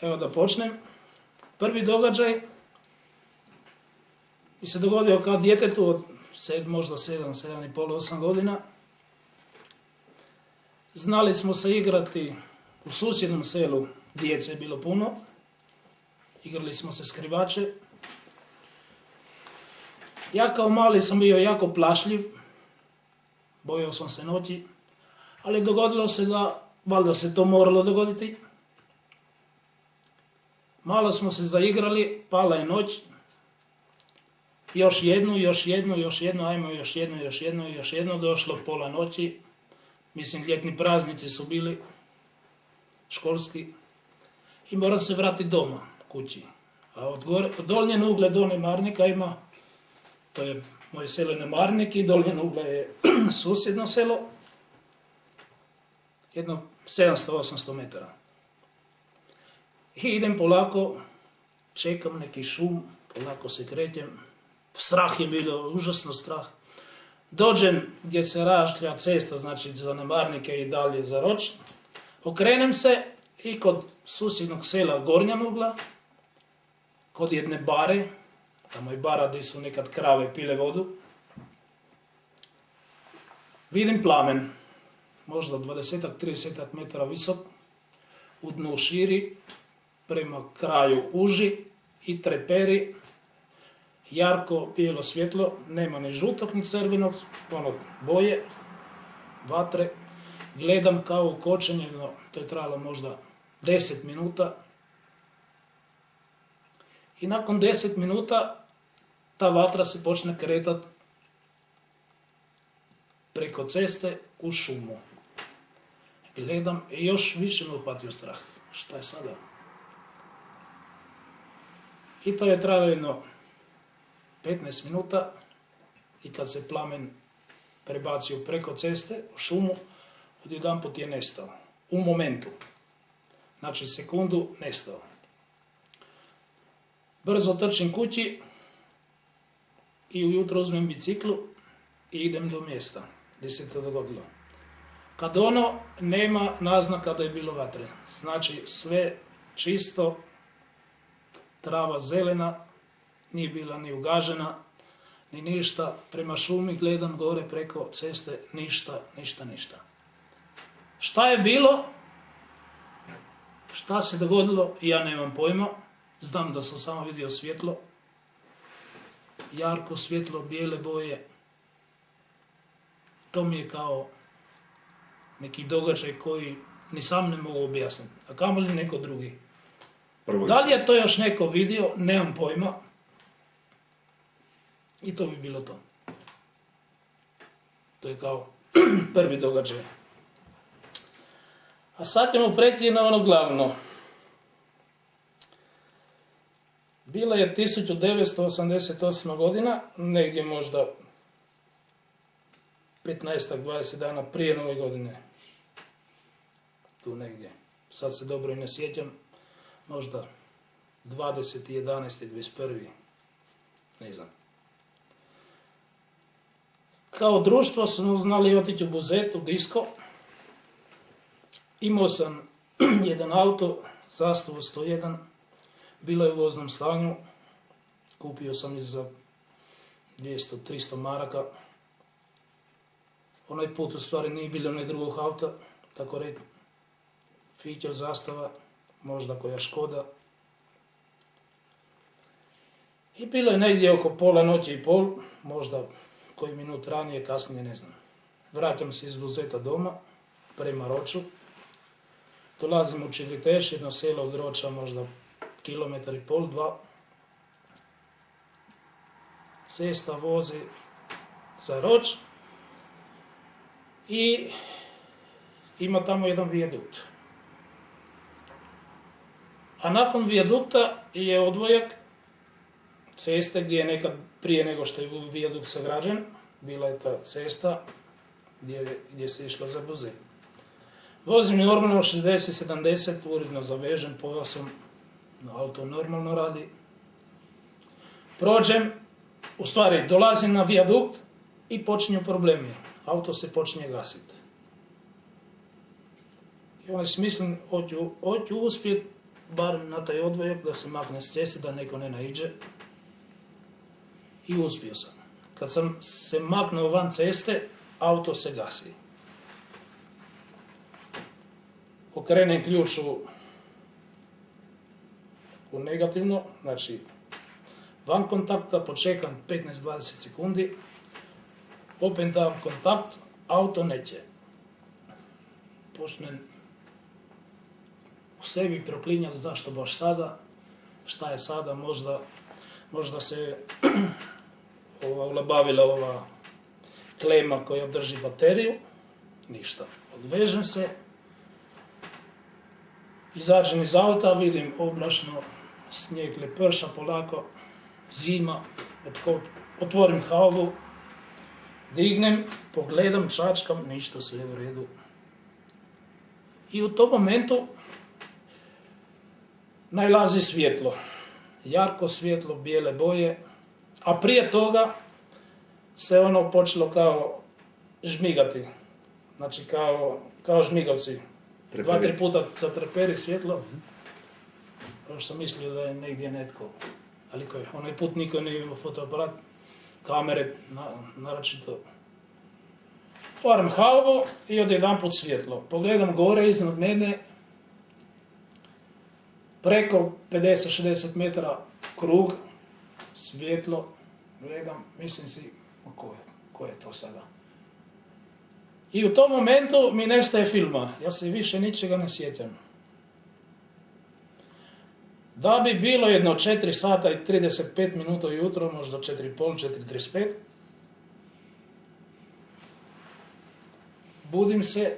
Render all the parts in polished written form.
Evo da počnem. Prvi događaj mi se dogodio kao djetetu od možda 7, 7,5, 8 godina. Znali smo se igrati u susjednom selu, djece je bilo puno. Igrali smo se skrivače. Ja kao mali sam bio jako plašljiv, bojao sam se noći, ali dogodilo se da, valjda se to moralo dogoditi. Malo smo se zaigrali, pala je noć, još jednu, ajmo još jednu, došlo pola noći, mislim ljetni praznici su bili, školski, i moram se vratiti doma, kući. A od Dolnje Nugle do Nemarnika ima, to je moje selo Nemarnik i Dolnje Nugle je susjedno selo, jedno 700-800 metara. I idem polako, čekam neki šum, polako se krećem, strah je bilo, užasno strah. Dođem gdje se rašlja cesta, znači za Nemarnike i dalje za Roč, okrenem se i kod susjednog sela Gornja Nugla, kod jedne bare, tamo je bara gdje su nekad krave pile vodu, vidim plamen, možda 20-30 metara visok, u dnu širi, prema kraju uži i treperi, jarko bijelo svjetlo, nema ni žutog ni crvenog, ono boje, vatre. Gledam kao ukočenje, to je trajalo možda 10 minuta. I nakon 10 minuta ta vatra se počne kretati preko ceste u šumu. Gledam i još više me uhvatio strah. Šta je sada? I to je trajalo jedno 15 minuta i kad se plamen prebacio preko ceste u šumu, odjedanput je nestao. U momentu. Znači sekundu nestao. Brzo trčim kući i ujutro uzmem biciklu i idem do mjesta gdje se to dogodilo. Kad nema naznaka da je bilo vatre. Znači sve čisto, trava zelena, nije bila ni ugažena, ni ništa. Prema šumi gledam gore preko ceste, ništa. Šta je bilo? Šta se dogodilo? Ja nemam pojma. Znam da sam samo vidio svjetlo. Jarko svjetlo, bijele boje. To mi je kao neki događaj koji ni sam ne mogu objasniti. A kamoli neko drugi. Da li je to još neko vidio? Nemam pojma. I to bi bilo to. To je kao prvi događaj. A sad ćemo preći na ono glavno. Bila je 1988. godina, negdje možda 15-20 dana prije Nove godine. Tu negdje. Sad se dobro i ne sjećam. Možda 20, 11, 21. Ne znam. Kao društvo smo znali otići u Buzet, u disko. Imao sam jedan auto, Zastavu 101. Bilo je u voznom stanju. Kupio sam ih za 200-300 maraka. Onaj put u stvari nije bilo ne drugog auta, tako reći. Fićev Zastava, možda koja Škoda. I bilo je negdje oko pola noći i pol, možda koji minut ranije, kasnije, ne znam. Vraćam se iz Buzeta doma, prema Roču. Dolazim u Čiliteš, jedno selo od Roča, možda 1,5 km, 2. Cesta vozi za Roč i ima tamo jedan vijadukt. A nakon vijadukta je odvojak ceste gdje je nekad prije nego što je vijadukt sagrađen, bila je ta cesta gdje se išla za Buzet. Vozim normalno 60-70, uredno zavežem, pojasom, auto normalno radi. Prođem, u stvari dolazim na vijadukt i počinju problemi. Auto se počinje gasiti. I onda si mislim, hoću uspjeti bar na taj odvojak, da se makne s ceste, da neko ne naiđe. I uspio sam. Kad sam se maknuo van ceste, auto se gasi. Okrenem ključ u negativno, znači van kontakta, počekam 15-20 sekundi, opet dam kontakt, auto neće. Počnem u sebi proklinjati zašto baš sada, šta je sada, možda se ulabavila ova klema koja drži bateriju, ništa. Odvežem se, izađem iz auta, vidim oblačno, snijeg leprša polako, zima, otvorim haubu, dignem, pogledam, čačkam, ništa, sve u redu. I u tom momentu najlazi svjetlo, jarko svjetlo, bijele boje, a prije toga se ono počelo kao žmigati, znači kao žmigavci. 2-3 puta zatreperi svjetlo, kao što sam mislio da je negdje netko, ali onaj put niko nije imao fotoaparat, kamere, naročito. Otvaram haubu i odjedanput svjetlo. Pogledam gore iznad mene, preko 50-60 metara krug, svjetlo, gledam, mislim si, ko je to sada? I u tom momentu mi nestaje filma, ja se više ničega ne sjećam. Da bi bilo jedno 4 sata i 35 minuta ujutro, možda 4,5, 4,35, budim se,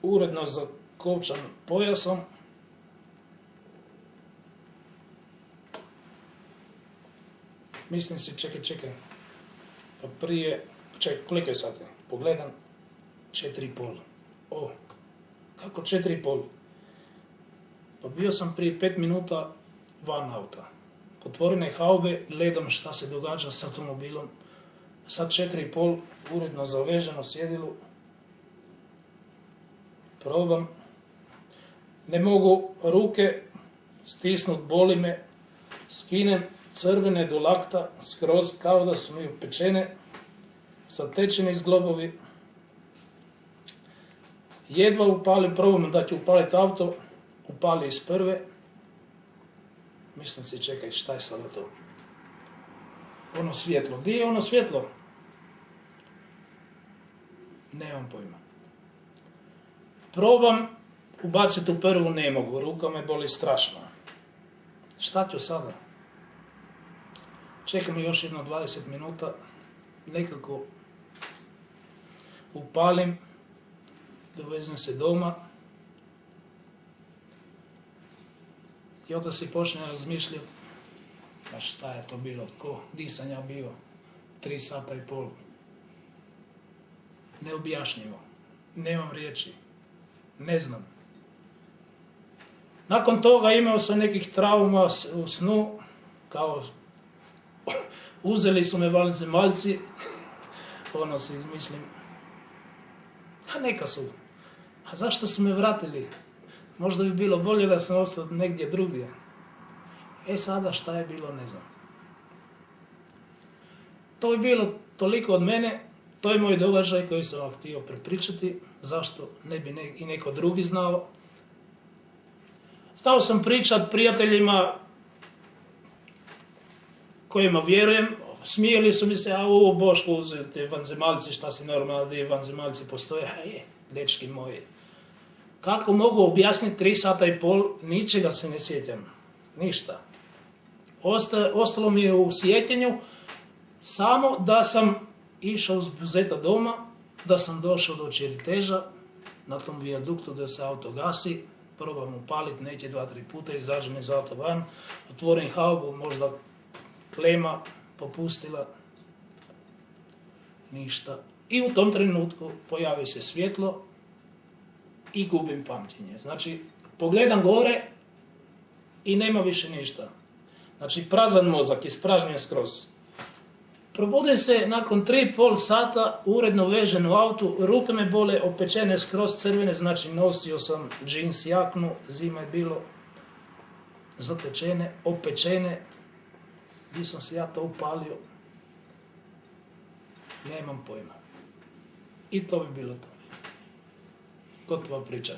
uredno zakopčan pojasom, mislim si, čekaj, pa prije, koliko je sati? Pogledam, 4,5. O, kako 4,5? Pa bio sam prije 5 minuta van auta. Otvorene haube, gledam šta se događa s automobilom. Sad 4,5, uredno zaveženo sjedilu. Probam. Ne mogu ruke stisnut, boli me. Skinem crvene do lakta, skroz kao da su mi upečene, zatečeni zglobovi. Jedva upalim, probam da ću upaliti auto, upali iz prve. Mislim si, čekaj, šta je sada to? Ono svjetlo. Gdje je ono svjetlo? Nemam pojma. Probam ubaciti u prvu, ne mogu. Ruka me boli strašno. Šta ću sada? Čekam još jedno 20 minuta. Nekako upalim. Dovezem se doma. I onda si počne razmišljati, pa šta je to bilo, di sam ja bio, 3,5 sata. Neobjašnjivo, nemam riječi, ne znam. Nakon toga imao sam nekih trauma u snu, kao uzeli su me vanzemaljci, ono si mislim, a neka su, a zašto su me vratili? Možda bi bilo bolje da sam ostao negdje drugdje. Sada šta je bilo, ne znam. To je bilo toliko od mene, to je moj događaj koji sam vam htio prepričati, zašto ne bi i neko drugi znao. Znao sam pričat prijateljima kojima vjerujem, smijeli su mi se, a ovo Boško uzeti vanzemaljci, šta si normalno, gdje vanzemaljci postoje, dečki moji. Kako mogu objasniti 3,5 sata, ničega se ne sjećam, ništa. Ostalo mi je u sjećanju samo da sam išao uz Buzeta doma, da sam došao do Čiriteža, na tom vijaduktu da se auto gasi, probam upaliti neće 2-3 puta, izađem iz auta van, otvorim haubu, možda klema popustila, ništa. I u tom trenutku pojavi se svjetlo i gubim pamćenje. Znači, pogledam gore i nema više ništa. Znači, prazan mozak, ispražnjen skroz. Probudim se nakon 3,5 sata, uredno vežen u autu, ruke me bole, opečene skroz crvene, znači nosio sam džins jaknu, zima je bilo, zatečene, opečene, gdje sam se ja to upalio, nemam pojma. I to bi bilo to. Gotova priča.